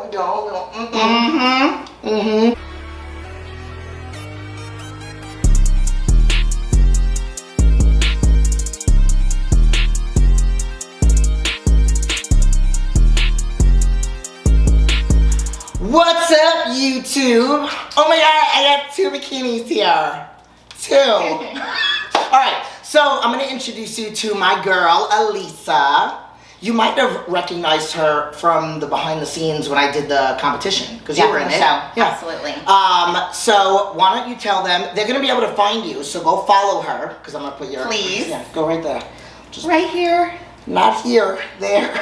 we go. Mm-hmm. Mm-hmm. What's up, YouTube? Oh my god, I got 2 bikinis here. 2. Alright, so I'm going to introduce you to my girl, Elisa. You might have recognized her from the behind the scenes when I did the competition, because you were in it. Yeah, absolutely. So why don't you tell them, they're going to be able to find you, so go follow her, because I'm going to put your... Please. Yeah, go right there. Just right here. Not here, there.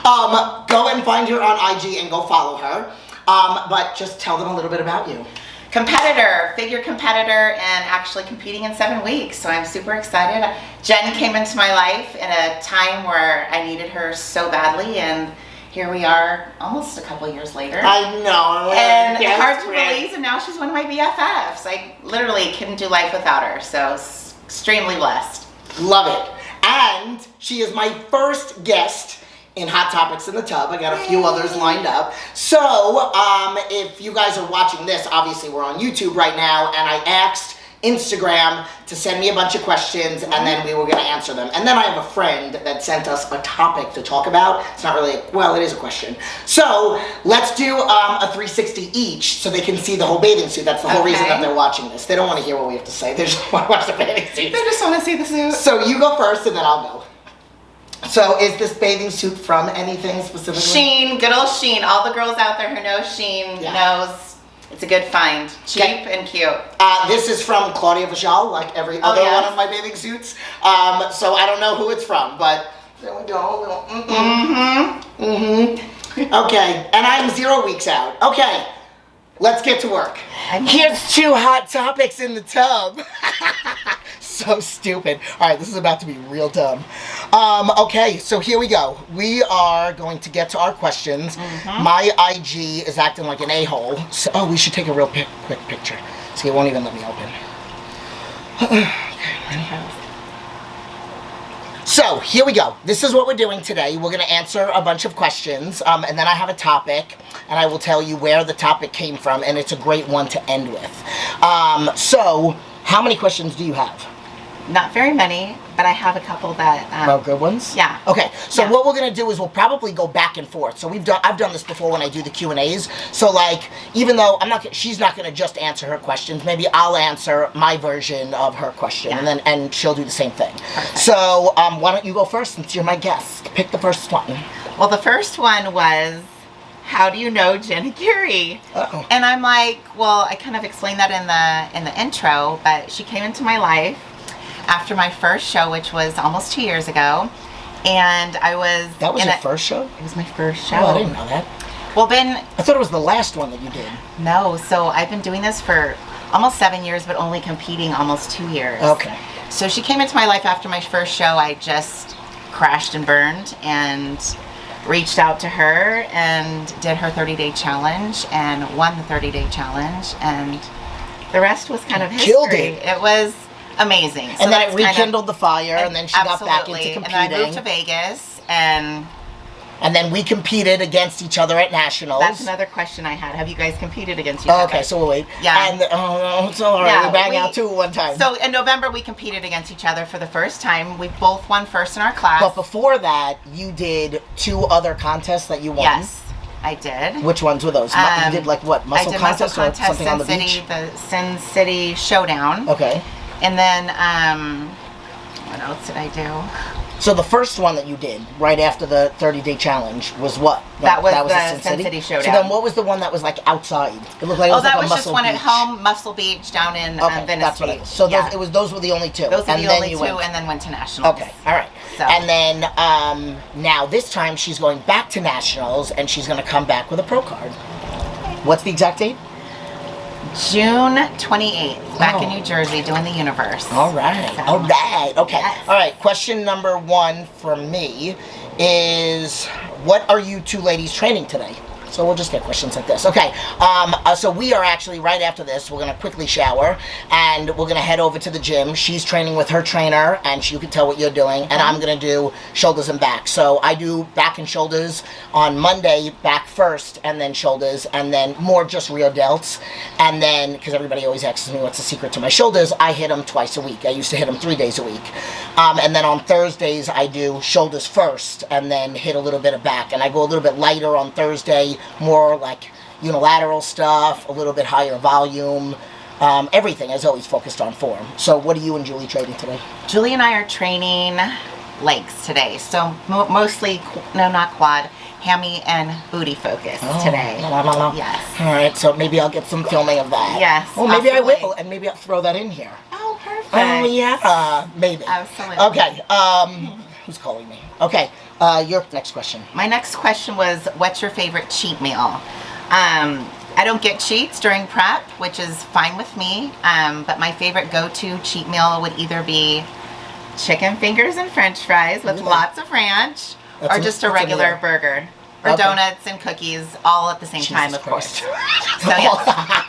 Go and find her on IG and go follow her. But just tell them a little bit about you. Competitor, figure competitor, and actually competing in 7 weeks. So I'm super excited. Jen came into my life in a time where I needed her so badly, and here we are almost a couple years later. I know. And hard to believe, and now she's one of my BFFs. I literally couldn't do life without her, so extremely blessed. Love it. And she is my first guest in Hot Topics in the Tub. I got a few others lined up. So, if you guys are watching this, obviously we're on YouTube right now, and I asked Instagram to send me a bunch of questions, and then we were going to answer them. And then I have a friend that sent us a topic to talk about. It's not really, well, it is a question. So, let's do a 360 each so they can see the whole bathing suit. That's the whole reason that they're watching this. They don't want to hear what we have to say. They just want to watch the bathing suit. They just want to see the suit. So, you go first, and then I'll go. So, is this bathing suit from anything specifically? Shein, good old Shein. All the girls out there who know Shein knows it's a good find. Cheap and cute. This is from Claudia Vachal, like every other one of my bathing suits. So I don't know who it's from, but there we go. Okay, and I'm 0 weeks out. Okay, let's get to work. Here's 2 hot topics in the tub. So stupid. All right, this is about to be real dumb. Okay, so here we go. We are going to get to our questions. My IG is acting like an a-hole. So, we should take a real quick picture. See, it won't even let me open. Okay. So, here we go. This is what we're doing today. We're going to answer a bunch of questions, and then I have a topic, and I will tell you where the topic came from, and it's a great one to end with. So, how many questions do you have? Not very many, but I have a couple that... good ones? Yeah. Okay, so what we're going to do is we'll probably go back and forth. So I've done this before when I do the Q&As. So like, even though she's not going to just answer her questions, maybe I'll answer my version of her question, and she'll do the same thing. Perfect. So why don't you go first since you're my guest? Pick the first one. Well, the first one was, how do you know Jenna Geary? Uh-oh. And I'm like, well, I kind of explained that in the intro, but she came into my life after my first show, which was almost 2 years ago, and I was... That was your first show? It was my first show. Oh, I didn't know that. Well, I thought it was the last one that you did. No, so I've been doing this for almost 7 years, but only competing almost 2 years. Okay. So she came into my life after my first show. I just crashed and burned and reached out to her and did her 30-day challenge and won the 30-day challenge, and the rest was kind of history. Killed it. It was amazing. So and then it rekindled the fire, and then she got back into competing. And then I moved to Vegas, and then we competed against each other at nationals. That's another question I had. Have you guys competed against each other? Okay, so we'll wait. Yeah. And it's all right. We banged out 2 one time. So in November we competed against each other for the first time. We both won first in our class. But before that, you did 2 other contests that you won. Yes, I did. Which ones were those? You did like what? Muscle contest or something on the beach? The Sin City Showdown. Okay. And then, what else did I do? So the first one that you did, right after the 30-day challenge, was what? That was the Sin City Showdown. So then what was the one that was like outside? It looked like it was like a Muscle Beach. that was just one at home, Muscle Beach, down in Venice that's Beach. What it is. So those were the only 2? Those were the only 2, and then went to Nationals. Okay, all right. So. And then now this time she's going back to Nationals, and she's going to come back with a pro card. What's the exact date? June 28th, back in New Jersey, doing the Universe. All right. So, all right. Okay. Yes. All right. Question number 1 from me is, what are you 2 ladies training today? So we'll just get questions like this. Okay, so we are actually, right after this, we're going to quickly shower, and we're going to head over to the gym. She's training with her trainer, and you can tell what you're doing, and I'm going to do shoulders and back. So I do back and shoulders on Monday, back first, and then shoulders, and then more just rear delts. And then, because everybody always asks me what's the secret to my shoulders, I hit them twice a week. I used to hit them 3 days a week. And then on Thursdays, I do shoulders first, and then hit a little bit of back. And I go a little bit lighter on Thursday, more like unilateral stuff, a little bit higher volume. Everything is always focused on form. So what are you and Julie training today? Julie and I are training legs today. So mostly, no, not quad, hammy and booty focused today. Yes. All right, so maybe I'll get some filming of that. Yes. Well, maybe absolutely. I will, and maybe I'll throw that in here. Oh, perfect. Oh, yeah. Maybe. Absolutely. Okay. Who's calling me? Okay. Your next question. My next question was, what's your favorite cheat meal? I don't get cheats during prep, which is fine with me, but my favorite go-to cheat meal would either be chicken fingers and french fries with lots of ranch, or just a regular burger, or donuts and cookies, all at the same time, of course. So yes,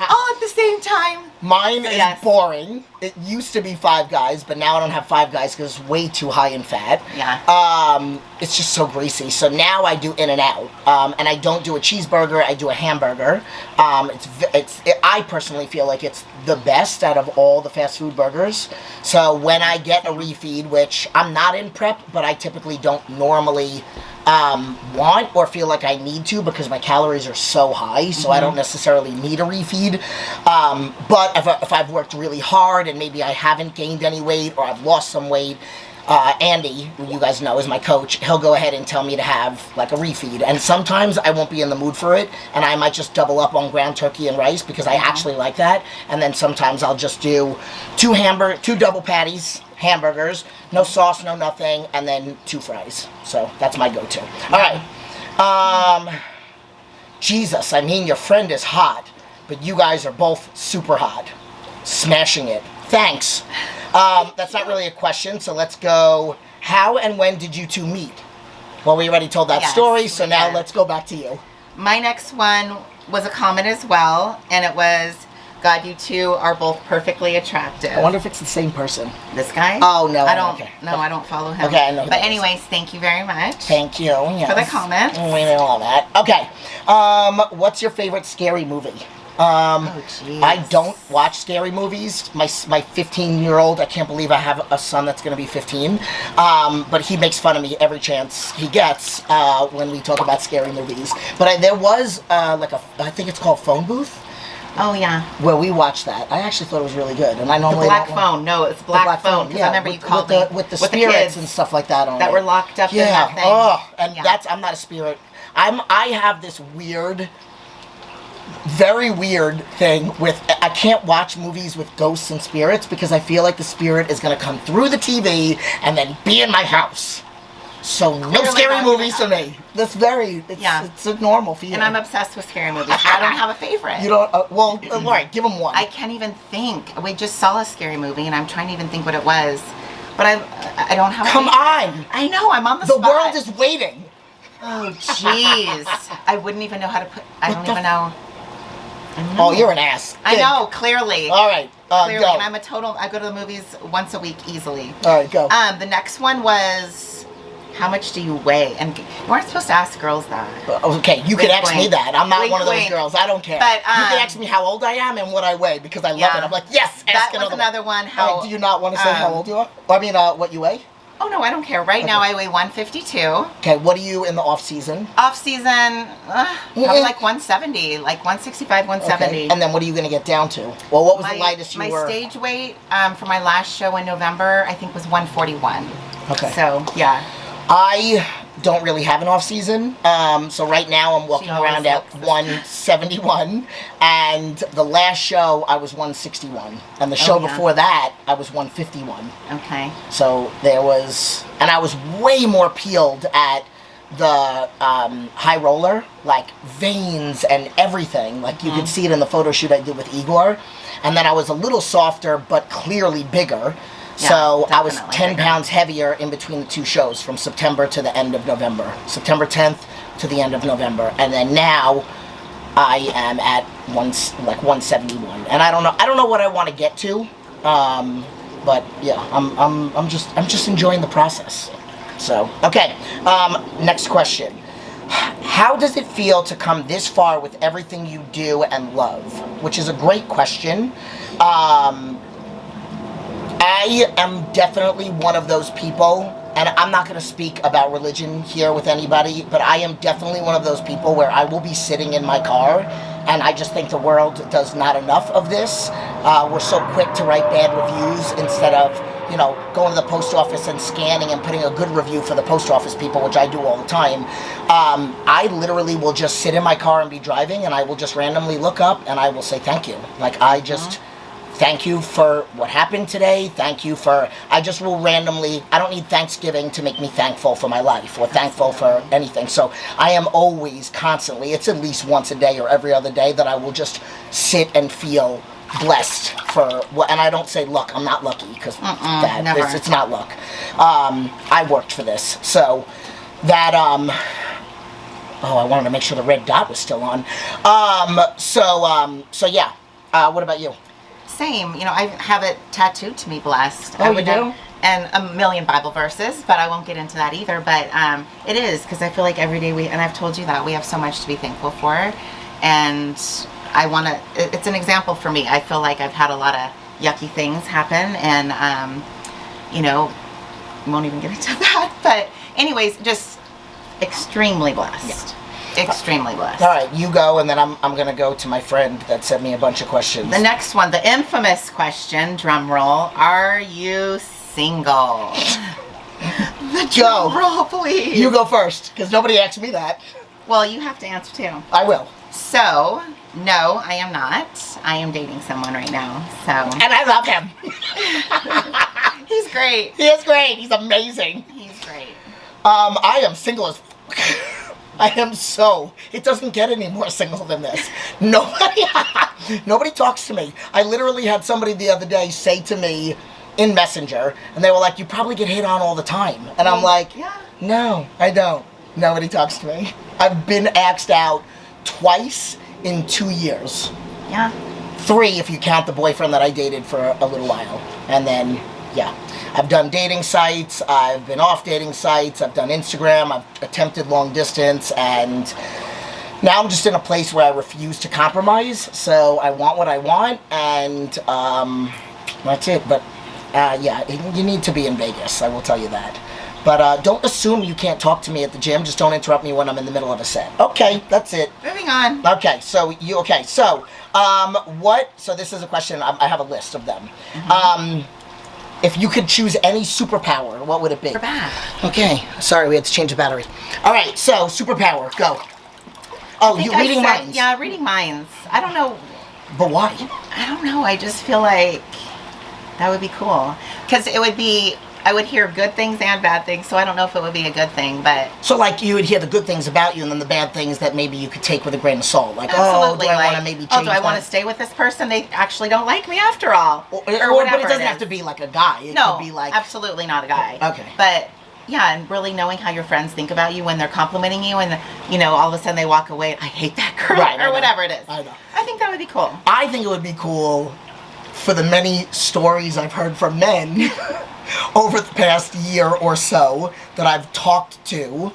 all at the same time. Mine is boring. It used to be Five Guys, but now I don't have Five Guys because it's way too high in fat. Yeah. It's just so greasy. So now I do In-N-Out, and I don't do a cheeseburger. I do a hamburger. I personally feel like it's the best out of all the fast food burgers. So when I get a refeed, which I'm not in prep, but I typically don't normally want or feel like I need to because my calories are so high, so I don't necessarily need a refeed. But if I've worked really hard and maybe I haven't gained any weight or I've lost some weight, Andy, who you guys know is my coach, he'll go ahead and tell me to have like a refeed. And sometimes I won't be in the mood for it, and I might just double up on ground turkey and rice because I actually like that. And then sometimes I'll just do two double patties, hamburgers, no sauce, no nothing, and then 2 fries. So that's my go-to. All right. Jesus, I mean, your friend is hot, but you guys are both super hot. Smashing it. Thanks. That's not really a question, so let's go. How and when did you two meet? Well, we already told that story, so now let's go back to you. My next one was a comment as well, and it was, God, you two are both perfectly attractive. I wonder if it's the same person. This guy? Oh, no. I don't. Okay. No, I don't follow him. Okay, I know who But that is. anyways, thank you very much. Thank you. Yes. For the comment. We know all that. Okay. What's your favorite scary movie? I don't watch scary movies. My 15-year-old, I can't believe I have a son that's going to be 15, but he makes fun of me every chance he gets when we talk about scary movies. But there was I think it's called Phone Booth. Oh, yeah. Where we watched that. I actually thought it was really good. And I normally The Black Phone. No, it's Black Phone. Because I remember you called me with the spirits kids and stuff like that on that it. were locked up in that thing. Oh, and I'm not a spirit. I have this weird, very weird thing with, I can't watch movies with ghosts and spirits because I feel like the spirit is going to come through the TV and then be in my house. So no scary movies for me. That's it's a normal feeling. And I'm obsessed with scary movies, but I don't have a favorite. You don't, Laurie, give them one. I can't even think. We just saw a scary movie, and I'm trying to even think what it was. But I don't have a Come favorite. on. I know, I'm on the spot. The world is waiting. Oh, jeez. I wouldn't even know how to put, I don't even know. Oh, you're an ass. I know, clearly. All right, clearly, go. and I go to the movies once a week easily. All right, go. The next one was, how much do you weigh? And you weren't supposed to ask girls that. Okay, you can ask me that. I'm not one of those wink. girls. I don't care. But, you can ask me how old I am and what I weigh because I love it. I'm like, yes, ask that was another one. Do you not want to say how old you are? I mean, what you weigh? Oh, no, I don't care. Right now, I weigh 152. Okay, what are you in the off-season? Off-season, probably like 170, like 165, 170. Okay. And then what are you going to get down to? Well, what was the lightest you were? My stage weight for my last show in November, I think, was 141. Okay. So, yeah. I don't really have an off-season, so right now I'm walking around at 171, and the last show I was 161, and the show before that I was 151. Okay. So and I was way more peeled at the high roller, like veins and everything, like you could see it in the photo shoot I did with Igor, and then I was a little softer but clearly bigger. So I was definitely 10 bigger. pounds heavier in between the two shows from September to the end of November. September 10th to the end of November. And then now I am at 171. And I don't know what I want to get to. But yeah, I'm just enjoying the process. So, okay. Next question. How does it feel to come this far with everything you do and love? Which is a great question. I am definitely one of those people, and I'm not going to speak about religion here with anybody, but I am definitely one of those people where I will be sitting in my car, and I just think the world does not enough of this. We're so quick to write bad reviews instead of, going to the post office and scanning and putting a good review for the post office people, which I do all the time. I literally will just sit in my car and be driving, and I will just randomly look up, and I will say thank you. Thank you for what happened today. Thank you for, I just will randomly, I don't need Thanksgiving to make me thankful for my life or thankful for anything. So I am always constantly, it's at least once a day or every other day that I will just sit and feel blessed for what, and I don't say luck, I'm not lucky because it's not luck. I worked for this. So that, I wanted to make sure the red dot was still on. So yeah. What about you? Same. I have it tattooed to me, blessed. Oh, you do? And a million Bible verses, but I won't get into that either. But it is, because I feel like every day and I've told you that, we have so much to be thankful for. And I want to, it's an example for me. I feel like I've had a lot of yucky things happen, and, won't even get into that. But anyways, just extremely blessed. Yeah. Extremely blessed. All right, you go, and then I'm going to go to my friend that sent me a bunch of questions. The next one, the infamous question, drum roll, are you single? The drum roll, please. You go first, because nobody asked me that. Well, you have to answer too. I will. So, no, I am not. I am dating someone right now, so. And I love him. He's great. He is great. He's amazing. He's great. I am single as I am so. It doesn't get any more single than this. Nobody talks to me. I literally had somebody the other day say to me in Messenger, and they were like, "You probably get hit on all the time." And I'm like, yeah. No, I don't. Nobody talks to me. I've been axed out twice in 2 years. Yeah. 3 if you count the boyfriend that I dated for a little while. And then, yeah. I've done dating sites, I've been off dating sites, I've done Instagram, I've attempted long distance, and now I'm just in a place where I refuse to compromise, so I want what I want, and that's it. But yeah, you need to be in Vegas, I will tell you that. But don't assume you can't talk to me at the gym, just don't interrupt me when I'm in the middle of a set. Okay, that's it. Moving on. Okay, so so this is a question, I have a list of them. Mm-hmm. If you could choose any superpower, what would it be? We're back. Okay. Sorry, we had to change the battery. All right, so superpower, go. Oh, you're reading minds. Yeah, reading minds. I don't know. But why? I don't know. I just feel like that would be cool. Because it would be, I would hear good things and bad things, so I don't know if it would be a good thing, but. So, like, you would hear the good things about you and then the bad things that maybe you could take with a grain of salt. Like, absolutely. do I want to maybe change do I want to stay with this person? They actually don't like me after all. Or whatever. But it doesn't have to be like a guy. It could be like. Absolutely not a guy. Okay. But. Yeah, and really knowing how your friends think about you when they're complimenting you, and all of a sudden they walk away, I hate that girl, right, or whatever it is. I know. I think that would be cool. I think it would be cool for the many stories I've heard from men over the past year or so that I've talked to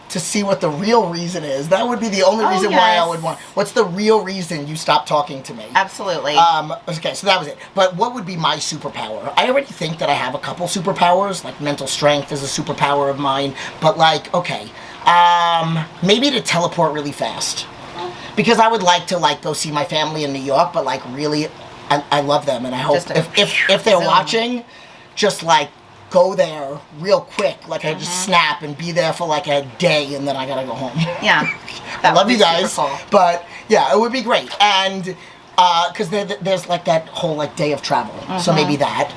see what the real reason is. That would be the only reason why I would want. What's the real reason you stopped talking to me? Absolutely. Okay, so that was it. But what would be my superpower? I already think that I have a couple superpowers, like mental strength is a superpower of mine. But like, okay, maybe to teleport really fast. Because I would like to go see my family in New York, but like really, I love them, and I hope if they're watching, just like go there real quick, like I just snap and be there for like a day, and then I gotta go home. Yeah, I love you guys, but yeah, it would be great, and because there's like that whole like day of travel, so maybe that.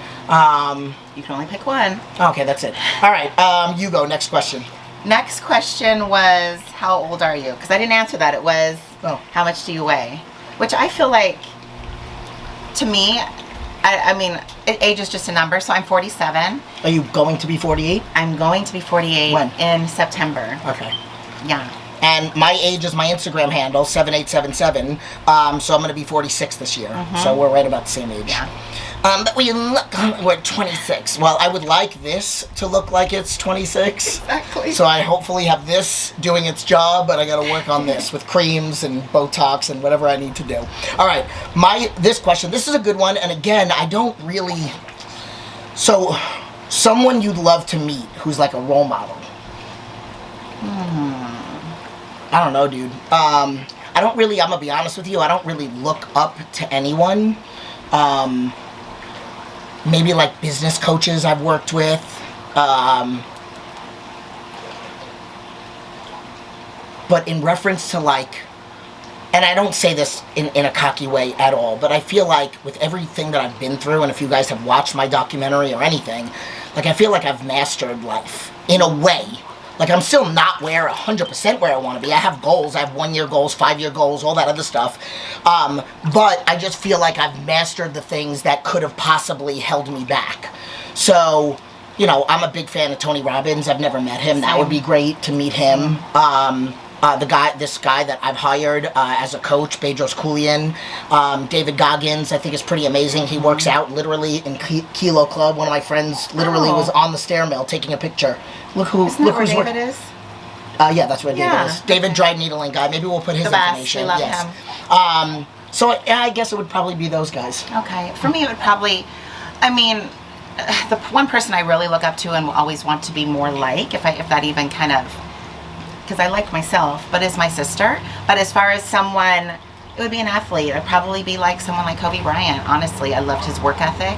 You can only pick one. Okay, that's it. All right, you go. Next question. Next question was, how old are you? Because I didn't answer that. It was, how much do you weigh? Which I feel like, to me, I mean, age is just a number. So I'm 47. Are you going to be 48? I'm going to be 48 When? in September. Okay. Yeah. And my age is my Instagram handle, 7877. So I'm going to be 46 this year. So we're right about the same age. Yeah. But we're 26. Well, I would like this to look like it's 26. Exactly. So I hopefully have this doing its job, but I got to work on this with creams and Botox and whatever I need to do. All right, this question, this is a good one. And again, I don't really, so someone you'd love to meet who's like a role model. I don't know, dude. I'm gonna be honest with you, I don't really look up to anyone. Maybe like business coaches I've worked with. But in reference to like, and I don't say this in a cocky way at all, but I feel like with everything that I've been through, and if you guys have watched my documentary or anything, like I feel like I've mastered life in a way. Like, I'm still not 100% where I want to be. I have goals. I have 1-year goals, 5-year goals, all that other stuff. But I just feel like I've mastered the things that could have possibly held me back. So, you know, I'm a big fan of Tony Robbins. I've never met him. That would be great to meet him. This guy that I've hired as a coach, Bedros Keuilian, David Goggins, I think is pretty amazing. He works out literally in Kilo Club. One of my friends literally was on the stair mill taking a picture. Look who's David is? Yeah, that's where David is. David Dry Needling guy. Maybe we'll put his information. We love him. So yeah, I guess it would probably be those guys. Okay. For me, it would probably, I mean, the one person I really look up to and will always want to be more like, if that even kind of, because I like myself, but is my sister. But as far as someone, it would be an athlete. It'd probably be like someone like Kobe Bryant. Honestly, I loved his work ethic.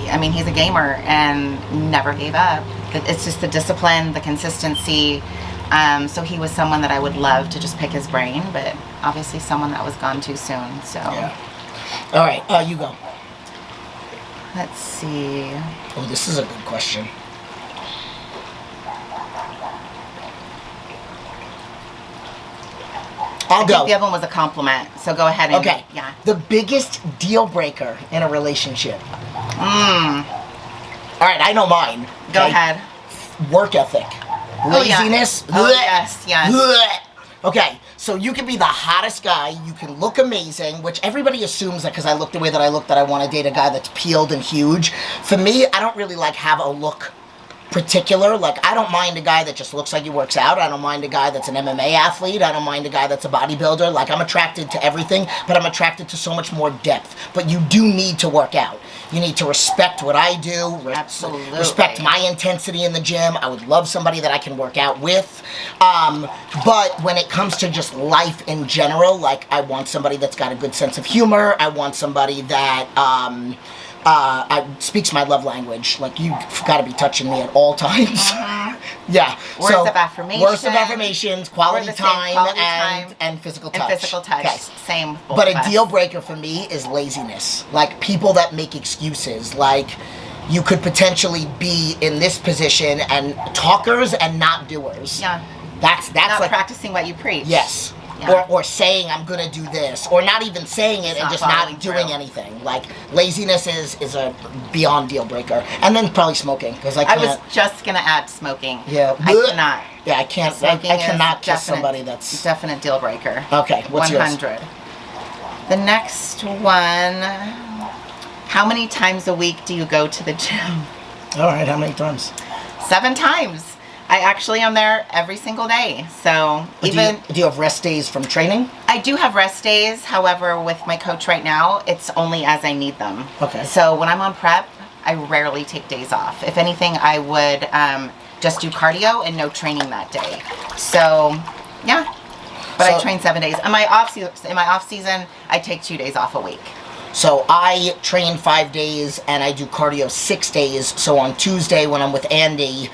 I mean, he's a gamer and never gave up. It's just the discipline, the consistency. So he was someone that I would love to just pick his brain, but obviously someone that was gone too soon. So. Yeah. All right, you go. Let's see. Oh, this is a good question. I think the other one was a compliment, so go ahead and yeah. The biggest deal breaker in a relationship. All right, I know mine. Go ahead. Work ethic. Laziness. Oh, yes. Okay, so you can be the hottest guy, you can look amazing, which everybody assumes that because I look the way that I look that I want to date a guy that's peeled and huge. For me, I don't really like have a look particular. Like, I don't mind a guy that just looks like he works out. I don't mind a guy that's an MMA athlete. I don't mind a guy that's a bodybuilder. Like, I'm attracted to everything, but I'm attracted to so much more depth. But you do need to work out. You need to respect what I do. Absolutely. Respect my intensity in the gym. I would love somebody that I can work out with. But when it comes to just life in general, like, I want somebody that's got a good sense of humor. I want somebody that speaks my love language. Like, you've got to be touching me at all times. Yeah. Words of affirmation. Words of affirmations, quality time, and physical touch. And physical touch. Okay. Same. But a deal breaker for me is laziness. Like, people that make excuses. Like, you could potentially be in this position and talkers and not doers. Yeah. That's not like practicing what you preach. Yes. Yeah. Or saying I'm gonna do this, or not even saying it and just not doing anything. Like, laziness is a beyond deal breaker, and then probably smoking, because I was just gonna add smoking. Yeah, I cannot. Yeah, I can't. I cannot kiss somebody that's definite deal breaker. Okay, what's 100. yours? The next one. How many times a week do you go to the gym? All right, how many times? 7 times. I actually am there every single day. So do you have rest days from training? I do have rest days. However, with my coach right now, it's only as I need them. Okay. So when I'm on prep, I rarely take days off. If anything, I would just do cardio and no training that day. So yeah, but I train 7 days. In my off season, I take 2 days off a week. So I train 5 days and I do cardio 6 days. So on Tuesday when I'm with Andy,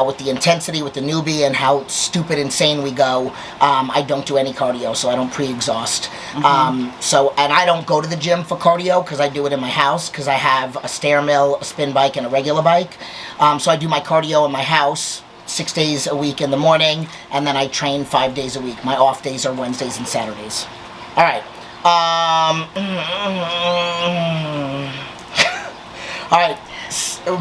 with the intensity, with the newbie, and how stupid insane we go, I don't do any cardio, so I don't pre-exhaust. And I don't go to the gym for cardio because I do it in my house because I have a stair mill, a spin bike, and a regular bike. So I do my cardio in my house 6 days a week in the morning, and then I train 5 days a week. My off days are Wednesdays and Saturdays. All right. right,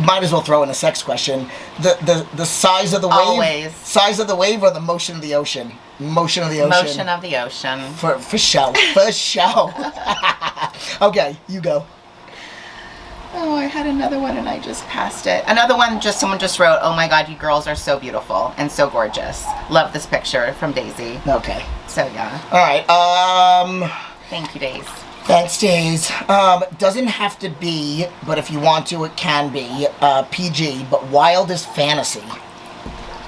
might as well throw in a sex question. The size of the wave? Always. Size of the wave or the motion of the ocean? Motion of the ocean. Motion of the ocean. For show. For show. Okay, you go. Oh, I had another one and I just passed it. Another one, someone just wrote, "Oh my God, you girls are so beautiful and so gorgeous. Love this picture," from Daisy. Okay. So yeah. All right. Thank you, Daisy. Thanks, Days. Doesn't have to be, but if you want to, it can be PG. But wildest fantasy.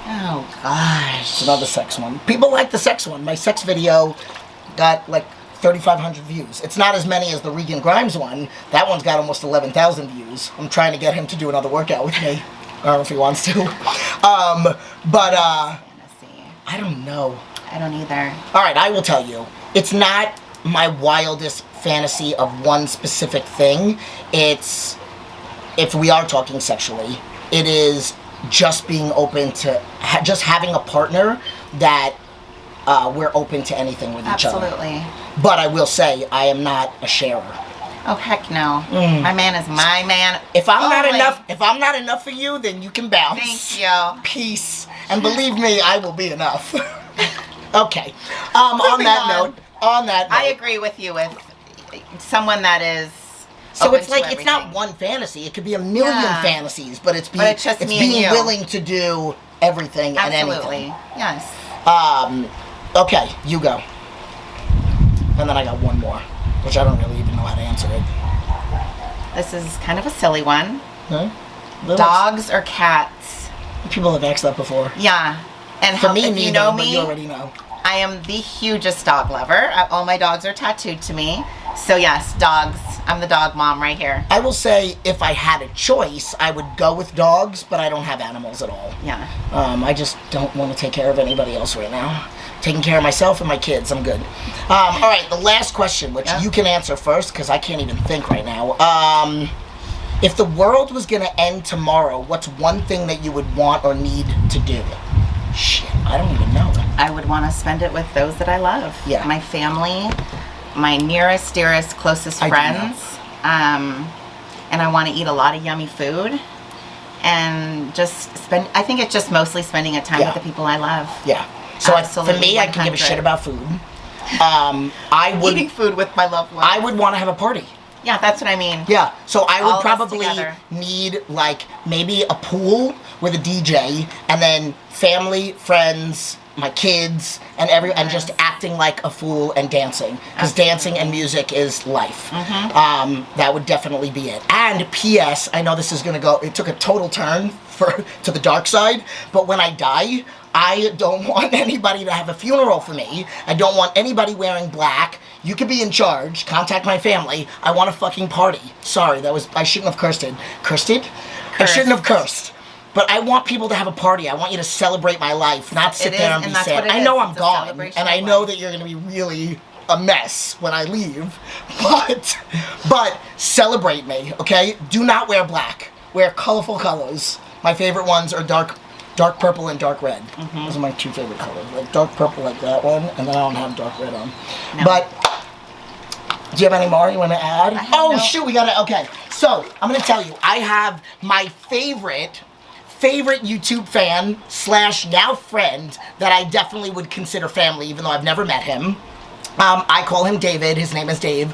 Oh gosh. It's another sex one. People like the sex one. My sex video got like 3,500 views. It's not as many as the Regan Grimes one. That one's got almost 11,000 views. I'm trying to get him to do another workout with me. I don't know if he wants to. I don't know. I don't either. All right, I will tell you. It's not my wildest fantasy of one specific thing. It's, if we are talking sexually, it is just being open to, just having a partner that we're open to anything with each other. Absolutely. But I will say, I am not a sharer. Oh heck no. My man is my man. If I'm not enough for you, then you can bounce. Thank you. Peace. And believe me, I will be enough. Okay. On that note, I agree with you with someone that is. So open it's like, to it's not everything. one fantasy. It could be a million fantasies, but it's just me and being you. willing to do everything Absolutely. and anything. Yes. Okay, you go. And then I got one more, which I don't really even know how to answer it. This is kind of a silly one. Huh? Dogs or cats? People have asked that before. Yeah. And For me, if neither, you know but me, you already know. I am the hugest dog lover. All my dogs are tattooed to me. So yes, dogs. I'm the dog mom right here. I will say, if I had a choice, I would go with dogs, but I don't have animals at all. Yeah. I just don't want to take care of anybody else right now. Taking care of myself and my kids, I'm good. All right, the last question, which you can answer first, because I can't even think right now. If the world was going to end tomorrow, what's one thing that you would want or need to do? Shit, I don't even know. I would want to spend it with those that I love. Yeah. My family, my nearest, dearest, closest friends. And I want to eat a lot of yummy food. And just spend, I think it's just mostly spending a time with the people I love. Yeah. So for me, I can give a 100. shit about food. I would Eating food with my loved ones. I would want to have a party. Yeah, that's what I mean. Yeah, so I would All of us probably together. need like maybe a pool with a DJ, and then family, friends, my kids, and and just acting like a fool and dancing, because dancing and music is life. That would definitely be it. And P.S. I know this is gonna go. It took a total turn to the dark side, but when I die, I don't want anybody to have a funeral for me. I don't want anybody wearing black. You could be in charge. Contact my family. I want a fucking party. Sorry, I shouldn't have cursed it. Cursed it? I shouldn't have cursed. But I want people to have a party. I want you to celebrate my life, not sit there and be sad. I know I'm gone, and I know that you're going to be really a mess when I leave, but celebrate me, okay? Do not wear black. Wear colorful colors. My favorite ones are dark purple and dark red. Those are my two favorite colors. Like dark purple like that one, and then I don't have dark red on. No. But do you have any more you want to add? Oh, shoot, we got to, okay. So, I'm going to tell you, I have my favorite YouTube fan / now friend that I definitely would consider family, even though I've never met him. I call him David. His name is Dave.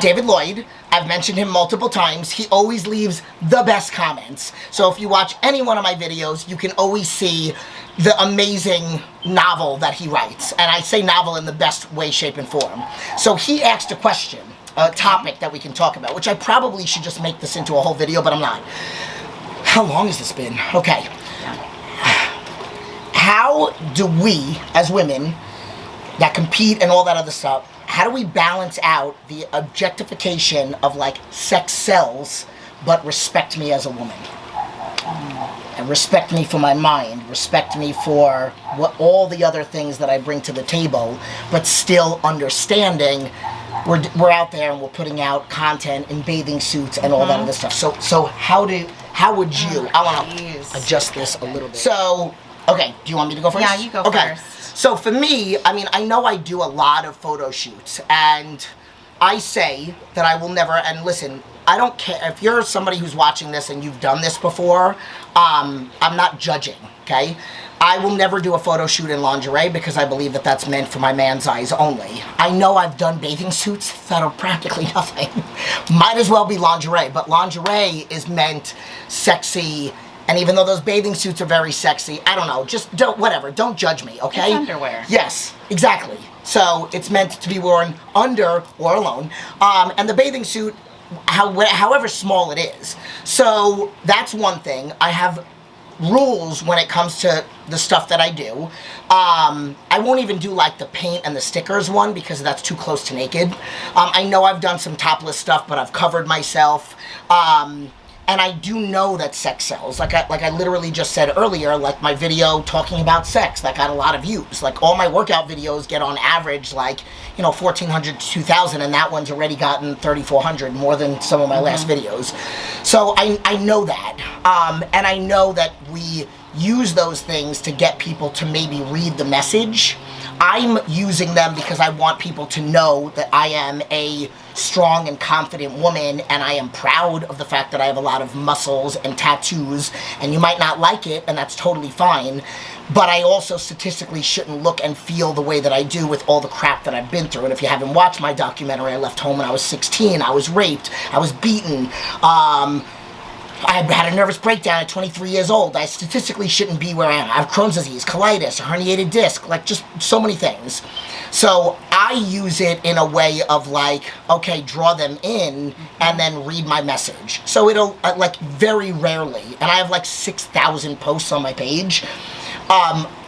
David Lloyd. I've mentioned him multiple times. He always leaves the best comments. So if you watch any one of my videos, you can always see the amazing novel that he writes. And I say novel in the best way, shape, and form. So he asked a question, a topic that we can talk about, which I probably should just make this into a whole video, but I'm not. How long has this been? Okay. How do we, as women that compete and all that other stuff, how do we balance out the objectification of like sex sells, but respect me as a woman? And respect me for my mind, respect me for what all the other things that I bring to the table, but still understanding we're out there and we're putting out content in bathing suits and all that other stuff. So how would you? I want to adjust this a little bit. So, okay, do you want me to go first? Yeah, you go first. So for me, I mean, I know I do a lot of photo shoots, and I say that I will never, and listen, I don't care if you're somebody who's watching this and you've done this before. I'm not judging, okay? I will never do a photo shoot in lingerie because I believe that that's meant for my man's eyes only. I know I've done bathing suits that are practically nothing. Might as well be lingerie, but lingerie is meant sexy. And even though those bathing suits are very sexy, I don't know, just don't judge me, okay? It's underwear. Yes, exactly. So it's meant to be worn under or alone. And the bathing suit, however small it is. So that's one thing. I have rules when it comes to the stuff that I do. I won't even do like the paint and the stickers one because that's too close to naked. I know I've done some topless stuff, but I've covered myself. And I do know that sex sells. Like I literally just said earlier, like my video talking about sex, that got a lot of views. Like all my workout videos get on average like, 1,400 to 2,000, and that one's already gotten 3,400, more than some of my last videos. So I know that. And I know that we use those things to get people to maybe read the message. I'm using them because I want people to know that I am a strong and confident woman, and I am proud of the fact that I have a lot of muscles and tattoos, and you might not like it, and that's totally fine, but I also statistically shouldn't look and feel the way that I do with all the crap that I've been through. And if you haven't watched my documentary, I left home when I was 16, I was raped, I was beaten, I had a nervous breakdown at 23 years old. I statistically shouldn't be where I am. I have Crohn's disease, colitis, a herniated disc, like just so many things. So I use it in a way of like, okay, draw them in and then read my message. So it'll, like very rarely, and I have like 6,000 posts on my page,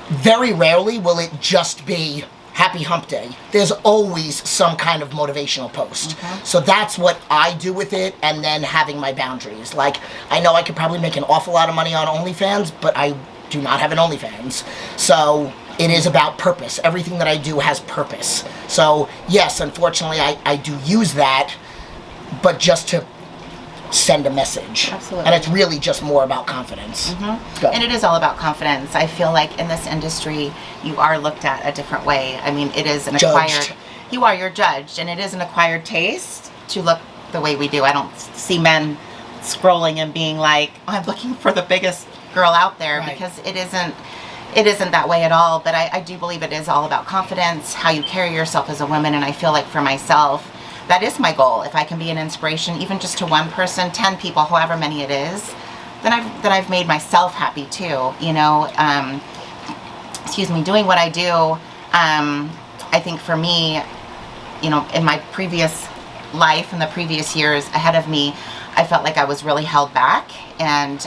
very rarely will it just be happy hump day. There's always some kind of motivational post. So that's what I do with it, and then having my boundaries. Like, I know I could probably make an awful lot of money on OnlyFans, but I do not have an OnlyFans. So it is about purpose. Everything that I do has purpose. So yes, unfortunately, I do use that, but just to send a message. Absolutely. And it's really just more about confidence. And it is all about confidence. I feel like in this industry, you are looked at a different way. I mean, it is an Judged. you're judged, and it is an acquired taste to look the way we do. I don't see men scrolling and being like, I'm looking for the biggest girl out there, Right. because it isn't that way at all. But I do believe it is all about confidence, how you carry yourself as a woman, and I feel like for myself, that is my goal. If I can be an inspiration, even just to one person, 10 people, however many it is, then I've made myself happy too. Doing what I do. I think for me, in my previous life, in the previous years ahead of me, I felt like I was really held back, and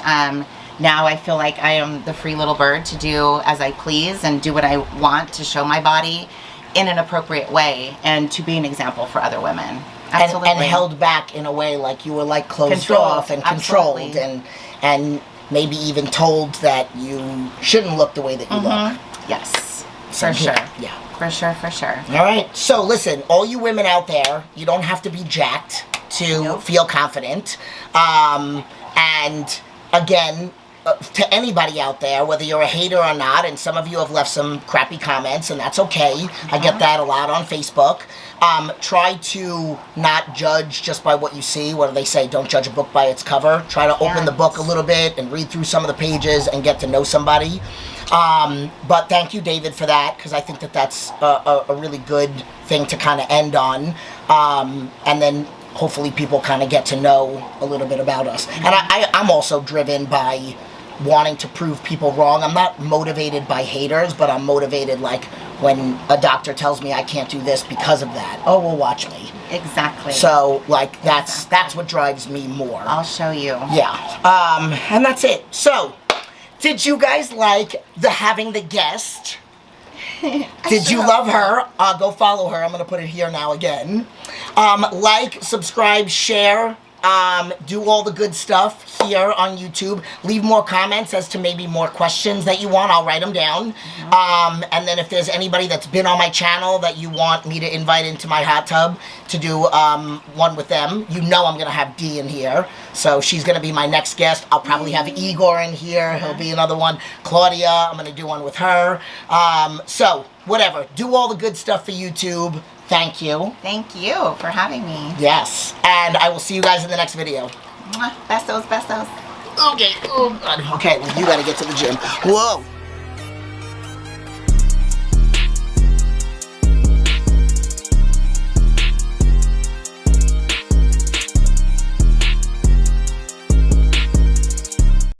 now I feel like I am the free little bird to do as I please and do what I want to show my body in an appropriate way, and to be an example for other women. Absolutely. And held back in a way like you were like closed Controlled. off and controlled, Absolutely. and maybe even told that you shouldn't look the way that you look. Yes, So, for sure. Yeah. For sure. All right. So listen, all you women out there, you don't have to be jacked to feel confident. And again, to anybody out there, whether you're a hater or not, and some of you have left some crappy comments, and that's okay. I get that a lot on Facebook. Try to not judge just by what you see. What do they say? Don't judge a book by its cover. Try to open the book a little bit and read through some of the pages and get to know somebody. But thank you, David, for that, because I think that that's a really good thing to kind of end on. And then hopefully people kind of get to know a little bit about us. And I'm also driven by wanting to prove people wrong. I'm not motivated by haters, but I'm motivated like when a doctor tells me I can't do this because of that. Oh, well, watch me. Exactly. So like that's what drives me more. I'll show you. Yeah. And that's it. So, did you guys like having the guest? Did you love her? Go follow her. I'm going to put it here now again. Like, subscribe, share. Do all the good stuff here on YouTube. Leave more comments as to maybe more questions that you want. I'll write them down. And then if there's anybody that's been on my channel that you want me to invite into my hot tub to do one with them, I'm going to have Dee in here. So she's going to be my next guest. I'll probably have Igor in here. He'll be another one. Claudia, I'm going to do one with her. So, whatever. Do all the good stuff for YouTube. thank you. Thank you for having me. Yes. And I will see you guys in the next video. Mwah. Bestos, bestos. Okay. Oh, God. Okay, well, you gotta get to the gym. Whoa.